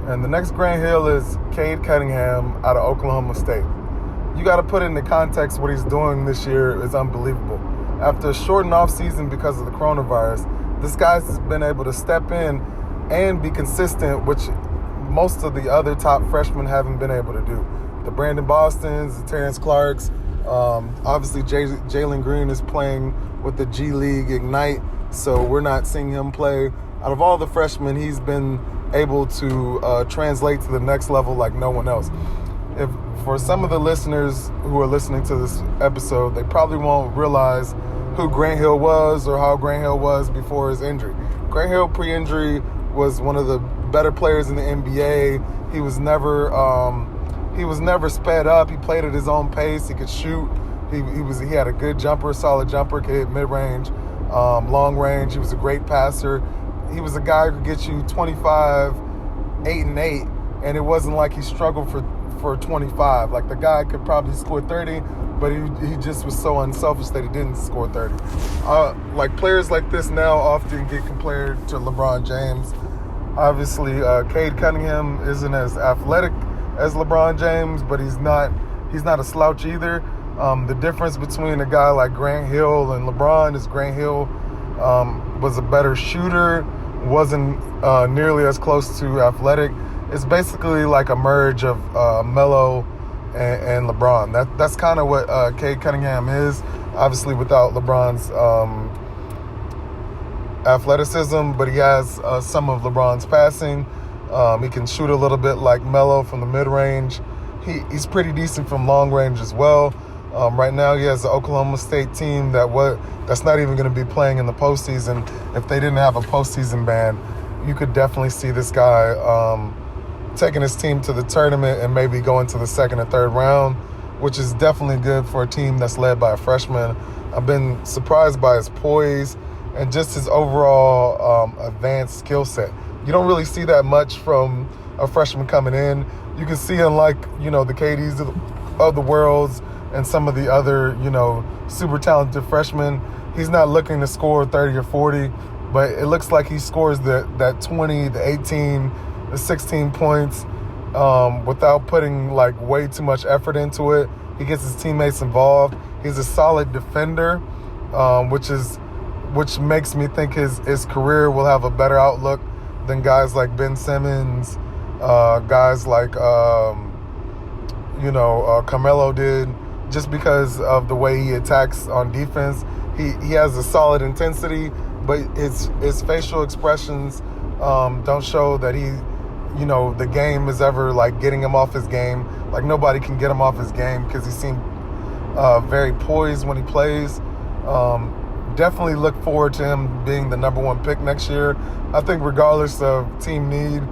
And the next Grant Hill is Cade Cunningham out of Oklahoma State. You got to put into context what he's doing this year is unbelievable. After a shortened offseason because of the coronavirus, this guy's been able to step in and be consistent, which most of the other top freshmen haven't been able to do. The Brandon Bostons, the Terrence Clarks, obviously Jalen Green is playing with the G League Ignite, so we're not seeing him play. Out of all the freshmen, he's been able to translate to the next level like no one else. If for some of the listeners who are listening to this episode, they probably won't realize who Grant Hill was or how Grant Hill was before his injury. Grant Hill pre-injury was one of the better players in the NBA. He was never sped up. He played at his own pace. He could shoot. He had a good jumper, solid jumper, could hit mid-range, long range. He was a great passer. He was a guy who could get you 25, 8 and 8, and it wasn't like he struggled for 25. Like, the guy could probably score 30, but he just was so unselfish that he didn't score 30. Like, players like this now often get compared to LeBron James. Obviously, Cade Cunningham isn't as athletic as LeBron James, but he's not a slouch either. The difference between a guy like Grant Hill and LeBron is Grant Hill was a better shooter, wasn't nearly as close to athletic. It's basically like a merge of Melo and LeBron. That's kind of what Cade Cunningham is, obviously without LeBron's athleticism, but he has some of LeBron's passing. He can shoot a little bit like Melo from the mid-range. He's pretty decent from long range as well. Right now he has the Oklahoma State team that's not even going to be playing in the postseason. If they didn't have a postseason ban, you could definitely see this guy taking his team to the tournament and maybe going to the second or third round, which is definitely good for a team that's led by a freshman. I've been surprised by his poise and just his overall advanced skill set. You don't really see that much from a freshman coming in. You can see, unlike, the KDs of the worlds and some of the other, super talented freshmen, he's not looking to score 30 or 40, but it looks like he scores that 20, the 18, the 16 points without putting like way too much effort into it. He gets his teammates involved. He's a solid defender, which makes me think his career will have a better outlook than guys like Ben Simmons, guys like Carmelo did, just because of the way he attacks on defense. He has a solid intensity, but his facial expressions don't show that the game is ever like getting him off his game. Like, nobody can get him off his game because he seems very poised when he plays. Definitely look forward to him being the number one pick next year. I think regardless of team need,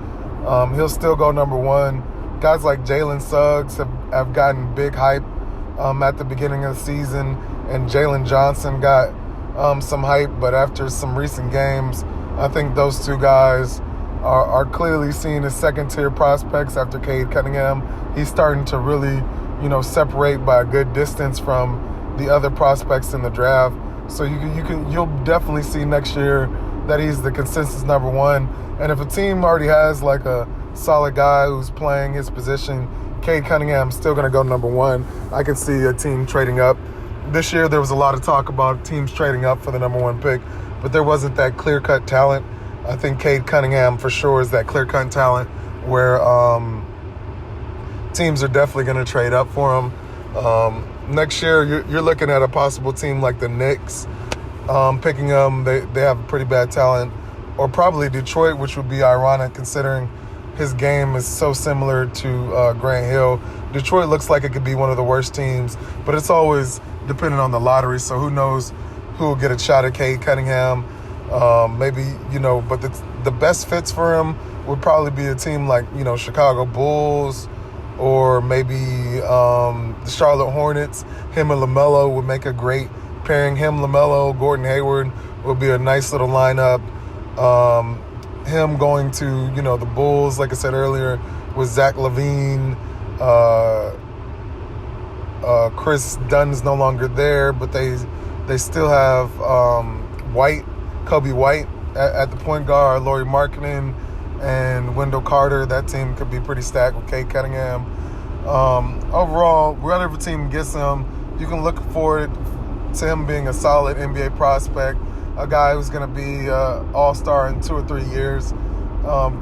he'll still go number one. Guys like Jalen Suggs have gotten big hype at the beginning of the season, and Jalen Johnson got some hype, but after some recent games, I think those two guys are clearly seen as second-tier prospects after Cade Cunningham. He's starting to really, separate by a good distance from the other prospects in the draft. So you'll definitely see next year that he's the consensus number one. And if a team already has like a solid guy who's playing his position, Cade Cunningham's still going to go number one. I can see a team trading up. This year there was a lot of talk about teams trading up for the number one pick, but there wasn't that clear-cut talent. I think Cade Cunningham for sure is that clear-cut talent where teams are definitely going to trade up for him. Next year, you're looking at a possible team like the Knicks picking him. They have pretty bad talent. Or probably Detroit, which would be ironic considering his game is so similar to Grant Hill. Detroit looks like it could be one of the worst teams, but it's always dependent on the lottery, so who knows who will get a shot at Cade Cunningham. Maybe, but the best fits for him would probably be a team like, Chicago Bulls, or maybe the Charlotte Hornets. Him and LaMelo would make a great pairing. Him, LaMelo, Gordon Hayward would be a nice little lineup. Him going to, the Bulls, like I said earlier, with Zach LaVine. Chris Dunn's no longer there, but they still have Kobe White at the point guard, Lauri Markkanen, and Wendell Carter. That team could be pretty stacked with Cade Cunningham. Overall, whatever team gets him, you can look forward to him being a solid NBA prospect, a guy who's going to be all-star in 2 or 3 years.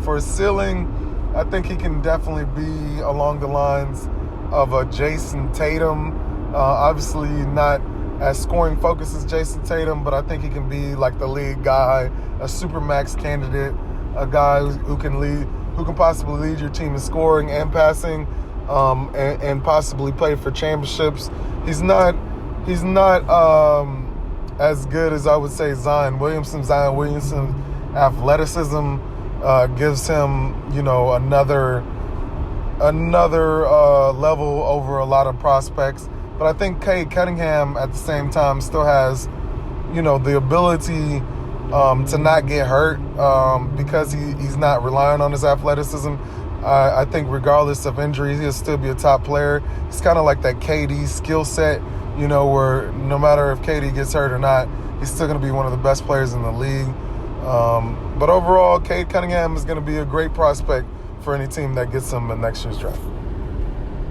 For his ceiling, I think he can definitely be along the lines of a Jason Tatum. Obviously not as scoring focused as Jason Tatum, but I think he can be like the lead guy, a supermax candidate, a guy who can possibly lead your team in scoring and passing, and possibly play for championships. He's not as good as I would say Zion Williamson. Zion Williamson's athleticism gives him, another level over a lot of prospects. But I think Cade Cunningham at the same time still has, the ability to not get hurt because he's not relying on his athleticism. I think regardless of injuries, he'll still be a top player. It's kind of like that KD skill set, where no matter if KD gets hurt or not, he's still going to be one of the best players in the league. But overall, Cade Cunningham is going to be a great prospect for any team that gets him in next year's draft.